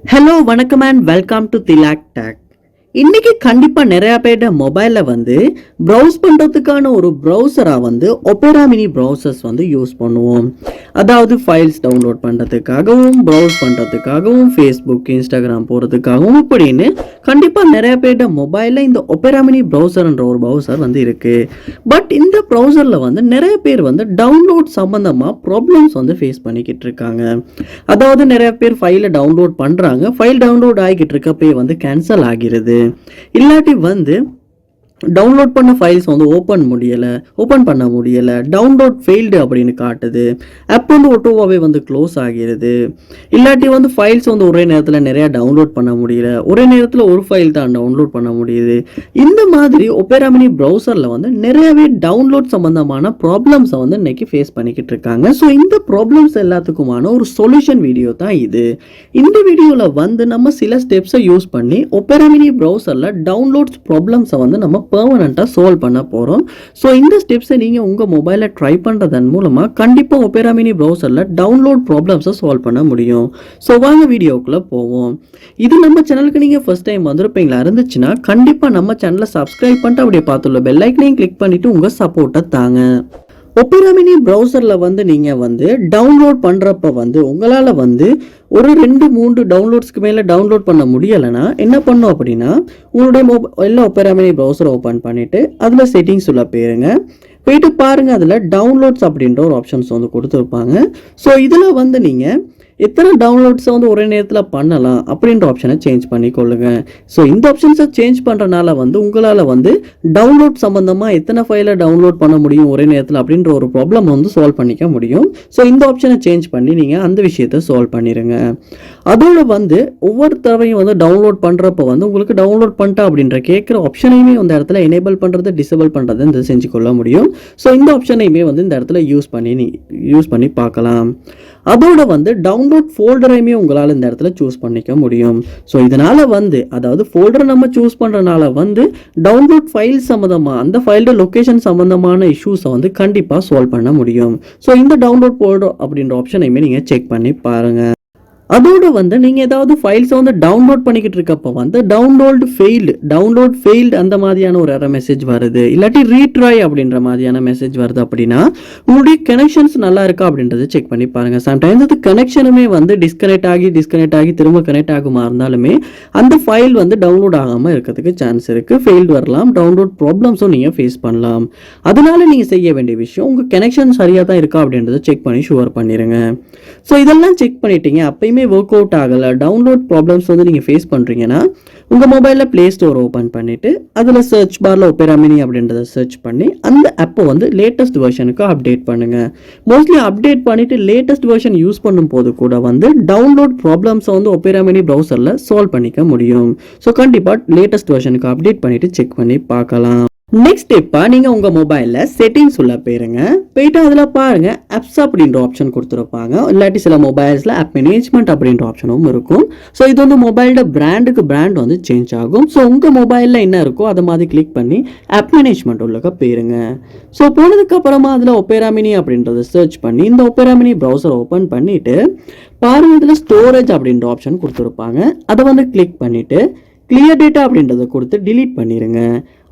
Hello, வணக்கம் and welcome to Thilak Tech. இன்னைக்கு கண்டிப்பா நிறைய பேர் மொபைல்ல ப்ரௌஸ் பண்றதுக்கான ஒரு ப்ரௌசரா ஒபேரா மினி ப்ரௌசர்ஸ் யூஸ் பண்ணுவோம். அதாவது ஃபைல்ஸ் டவுன்லோட் பண்றதுக்காகவும் ப்ரௌஸ் பண்றதுக்காகவும் ஃபேஸ்புக் இன்ஸ்டாகிராம் போறதுக்காகவும் இப்படின்னு கண்டிப்பா நிறைய பேர் மொபைல்ல இந்த ஒபேரா மினி ப்ரௌசர்ன்ற ஒரு ப்ரௌசர் இருக்கு. பட் இந்த ப்ரௌசர்ல நிறைய பேர் டவுன்லோட் சம்பந்தமா ப்ராப்ளம்ஸ் ஃபேஸ் பண்ணிக்கிட்டு இருக்காங்க. அதாவது நிறைய பேர் ஃபைலை டவுன்லோட் பண்றாங்க, ஃபைல் டவுன்லோட் ஆகிட்டு இருக்கப்பே கேன்சல் ஆகிறது. இல்லாட்டி டவுன்லோட் பண்ண ஃபைல்ஸ் ஓப்பன் பண்ண முடியல, டவுன்லோட் ஃபெயில்டு அப்படின்னு காட்டுது. ஆப் ஒட்டோவாவே க்ளோஸ் ஆகிறது. இல்லாட்டி ஃபைல்ஸ் ஒரே நேரத்தில் நிறைய டவுன்லோட் பண்ண முடியல, ஒரே நேரத்தில் ஒரு ஃபைல் தான் டவுன்லோட் பண்ண முடியுது. இந்த மாதிரி ஒபேரா மினி ப்ரௌசரில் நிறையவே டவுன்லோட் சம்பந்தமான ப்ராப்ளம்ஸை இன்னைக்கு ஃபேஸ் பண்ணிக்கிட்டு இருக்காங்க. ஸோ இந்த ப்ராப்ளம்ஸ் எல்லாத்துக்குமான ஒரு சொல்யூஷன் வீடியோ தான் இது. இந்த வீடியோவில் நம்ம சில ஸ்டெப்ஸை யூஸ் பண்ணி ஒபேரா மினி ப்ரௌசரில் டவுன்லோட்ஸ் ப்ராப்ளம்ஸை நம்ம பெர்மனண்டா சால்வ் பண்ண போறோம். சோ இந்த ஸ்டெப்ஸை நீங்க உங்க மொபைல்ல ட்ரை பண்றதன் மூலமா கண்டிப்பா ஒபேரா மினி ப்ரௌசர்ல டவுன்லோட் ப்ராப்ளம்ஸை சால்வ் பண்ண முடியும். சோ வாங்க வீடியோக்குள்ள போவோம். இது நம்ம சேனலுக்கு நீங்க ஃபர்ஸ்ட் டைம் வந்திருப்பீங்களா இருந்துச்சுன்னா கண்டிப்பா நம்ம சேனலை சப்ஸ்கிரைப் பண்ணிட்டு அப்படியே பார்த்துள்ள பெல் ஐக்கனையும் கிளிக் பண்ணிட்டு உங்க சப்போர்ட்டை தாங்க. ஒபேரா மினி ப்ரௌசரில் நீங்கள் டவுன்லோட் பண்ணுறப்ப உங்களால் ஒரு 2-3 டவுன்லோட்ஸ்க்கு மேலே டவுன்லோட் பண்ண முடியலைன்னா என்ன பண்ணும் அப்படின்னா உங்களுடைய மொபைலில் ஒபேரா மினி ப்ரௌசரை ஓப்பன் பண்ணிவிட்டு அதில் செட்டிங்ஸ் உள்ள போயிட்டு பாருங்கள். அதில் டவுன்லோட்ஸ் அப்படின்ற ஒரு ஆப்ஷன்ஸ் கொடுத்துருப்பாங்க. ஸோ இதில் நீங்கள் எத்தனை டவுன்லோட்ஸை ஒரே நேரத்தில் பண்ணலாம் அப்படின்ற ஆப்ஷனை சேஞ்ச் பண்ணிக்கொள்ளுங்க. ஸோ இந்த ஆப்ஷன்ஸை சேஞ்ச் பண்ணுறனால உங்களால் டவுன்லோட் சம்மந்தமாக எத்தனை ஃபைலை டவுன்லோட் பண்ண முடியும் ஒரே நேரத்தில் அப்படின்ற ஒரு ப்ராப்ளம் சால்வ் பண்ணிக்க முடியும். ஸோ இந்த ஆப்ஷனை சேஞ்ச் பண்ணி நீங்கள் அந்த விஷயத்தை சால்வ் பண்ணிடுங்க. அதோட ஒவ்வொரு தடவையும் டவுன்லோட் பண்ணுறப்ப உங்களுக்கு டவுன்லோட் பண்ணிட்டா அப்படின்ற கேட்குற ஆப்ஷனையுமே அந்த இடத்துல எனேபிள் பண்ணுறது டிசேபிள் பண்ணுறது இந்த செஞ்சு கொள்ள முடியும். ஸோ இந்த ஆப்ஷனையுமே இந்த இடத்துல யூஸ் பண்ணி பார்க்கலாம். அதோட டவுன்லோட் ஃபோல்டரையுமே உங்களால் இந்த இடத்துல சூஸ் பண்ணிக்க முடியும். ஸோ இதனால் அதாவது ஃபோல்டரை நம்ம சூஸ் பண்ணுறனால டவுன்லோட் ஃபைல் சம்மந்தமாக அந்த ஃபைலோட லொக்கேஷன் சம்மந்தமான இஷ்யூஸை கண்டிப்பாக சால்வ் பண்ண முடியும். ஸோ இந்த டவுன்லோட் ஃபோல்டர் அப்படின்ற ஆப்ஷனையுமே நீங்கள் செக் பண்ணி பாருங்கள். அதோட நீங்கள் ஏதாவது ஃபைல்ஸை டவுன்லோட் பண்ணிக்கிட்டு இருக்கப்போ டவுன்லோட் ஃபெயில்டு அந்த மாதிரியான ஒரு எரர் மெசேஜ் வருது, இல்லாட்டி ரீட்ரை அப்படின்ற மாதிரியான மெசேஜ் வருது அப்படின்னா உங்களுடைய கனெக்ஷன்ஸ் நல்லா இருக்கா அப்படின்றத செக் பண்ணி பாருங்கள். சம்டைம்ஸ் அது கனெக்ஷனுமே டிஸ்கனெக்ட் ஆகி திரும்ப கனெக்ட் ஆகுமா இருந்தாலுமே அந்த ஃபைல் டவுன்லோட் ஆகாமல் இருக்கிறதுக்கு சான்ஸ் இருக்குது. ஃபெயில்டு வரலாம், டவுன்லோட் ப்ராப்ளம்ஸும் நீங்கள் ஃபேஸ் பண்ணலாம். அதனால நீங்கள் செய்ய வேண்டிய விஷயம் உங்கள் கனெக்ஷன் சரியாக தான் இருக்கா அப்படின்றத செக் பண்ணி ஷுவர் பண்ணிடுங்க. ஸோ இதெல்லாம் செக் பண்ணிட்டீங்க, அப்பயுமே ஒர்க் அவுட் ஆகலை, டவுன்லோட் ப்ராப்ளம்ஸ் நீங்கள் ஃபேஸ் பண்ணுறீங்கன்னா உங்கள் மொபைலில் ப்ளே ஸ்டோர் ஓப்பன் பண்ணிவிட்டு அதில் சர்ச் பாரில் ஒபேரா மினி அப்படின்றத சர்ச் பண்ணி அந்த ஆப்பை லேட்டஸ்ட் வெர்ஷனுக்கு அப்டேட் பண்ணுங்கள். மோஸ்ட்லி அப்டேட் பண்ணிவிட்டு லேட்டஸ்ட் வெர்ஷன் யூஸ் பண்ணும்போது கூட டவுன்லோட் ப்ராப்ளம்ஸை ஒபேரா மினி ப்ரௌசரில் சால்வ் பண்ணிக்க முடியும். ஸோ கண்டிப்பாக லேட்டஸ்ட் வெர்ஷனுக்கு அப்டேட் பண்ணிவிட்டு செக் பண்ணி பார்க்கலாம். நெக்ஸ்ட் ஸ்டெப்பாக நீங்கள் உங்கள் மொபைலில் செட்டிங்ஸ் உள்ள போயிட்டு அதில் பாருங்கள் ஆப்ஸ் அப்படின்ற ஆப்ஷன் கொடுத்துருப்பாங்க. இல்லாட்டி சில மொபைல்ஸில் ஆப் மேனேஜ்மெண்ட் அப்படின்ற ஆப்ஷனும் இருக்கும். ஸோ இது மொபைலோட பிராண்ட் சேஞ்ச் ஆகும். ஸோ உங்கள் மொபைலில் என்ன இருக்கோ அதை மாதிரி கிளிக் பண்ணி ஆப் மேனேஜ்மெண்ட் உள்ளக்க போயிருங்க. ஸோ போனதுக்கப்புறமா அதில் ஒபேரா மினி அப்படின்றத சர்ச் பண்ணி இந்த ஒபேரா மினி ப்ரௌசர் ஓப்பன் பண்ணிவிட்டு பாருங்கள், இதில் ஸ்டோரேஜ் அப்படின்ற ஆப்ஷன் கொடுத்துருப்பாங்க. அதை கிளிக் பண்ணிவிட்டு கிளியர் டேட்டா அப்படின்றத கொடுத்து டிலீட் பண்ணிடுங்க.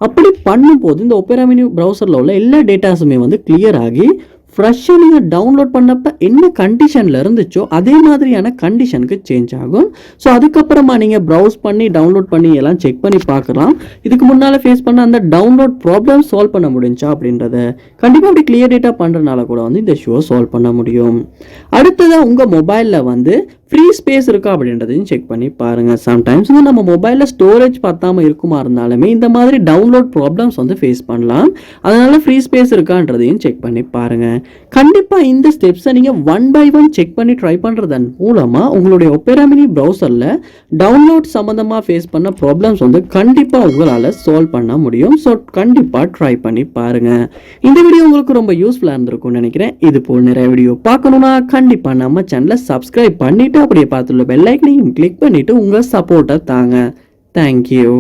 அப்படி பண்ணும்போது இந்த ஒபேரா மினி ப்ரௌசரில் உள்ள எல்லா டேட்டாஸுமே கிளியர் ஆகி ஃப்ரெஷ்ஷாக நீங்கள் டவுன்லோட் பண்ணப்போ என்ன கண்டிஷனில் இருந்துச்சோ அதே மாதிரியான கண்டிஷனுக்கு சேஞ்ச் ஆகும். ஸோ அதுக்கப்புறமா நீங்கள் ப்ரௌஸ் பண்ணி டவுன்லோட் பண்ணி எல்லாம் செக் பண்ணி பார்க்கலாம். இதுக்கு முன்னால் ஃபேஸ் பண்ண அந்த டவுன்லோட் ப்ராப்ளம் சால்வ் பண்ண முடிஞ்சா அப்படின்றத கண்டிப்பாக அப்படி கிளியர் டேட்டா பண்ணுறதுனால கூட இந்த இஷ்யூவை சால்வ் பண்ண முடியும். அடுத்ததாக உங்கள் மொபைலில் ஃப்ரீ ஸ்பேஸ் இருக்கா அப்படின்றதையும் செக் பண்ணி பாருங்கள். சம்டைம்ஸ் நம்ம மொபைலில் ஸ்டோரேஜ் பத்தாமல் இருக்குமா இருந்தாலுமே இந்த மாதிரி டவுன்லோட் ப்ராப்ளம்ஸ் ஃபேஸ் பண்ணலாம். அதனால ஃப்ரீ ஸ்பேஸ் இருக்கான்றதையும் செக் பண்ணி பாருங்கள். கண்டிப்பாக இந்த ஸ்டெப்ஸை நீங்கள் 1 by 1 செக் பண்ணி ட்ரை பண்ணுறதன் மூலமாக உங்களுடைய ஒபேரா மினி ப்ரௌசரில் டவுன்லோட் சம்மந்தமாக ஃபேஸ் பண்ண ப்ராப்ளம்ஸ் கண்டிப்பாக உங்களால் சால்வ் பண்ண முடியும். ஸோ கண்டிப்பாக ட்ரை பண்ணி பாருங்கள். இந்த வீடியோ உங்களுக்கு ரொம்ப யூஸ்ஃபுல்லாக இருந்திருக்கும்னு நினைக்கிறேன். இது போல் நிறைய வீடியோ பார்க்கணுன்னா கண்டிப்பாக நம்ம சேனலை சப்ஸ்கிரைப் பண்ணிவிட்டு அப்படியே பார்த்துள்ள பெல் ஐக்கனையும் கிளிக் பண்ணிவிட்டு உங்கள் சப்போர்ட்டை தாங்க. தேங்க்யூ.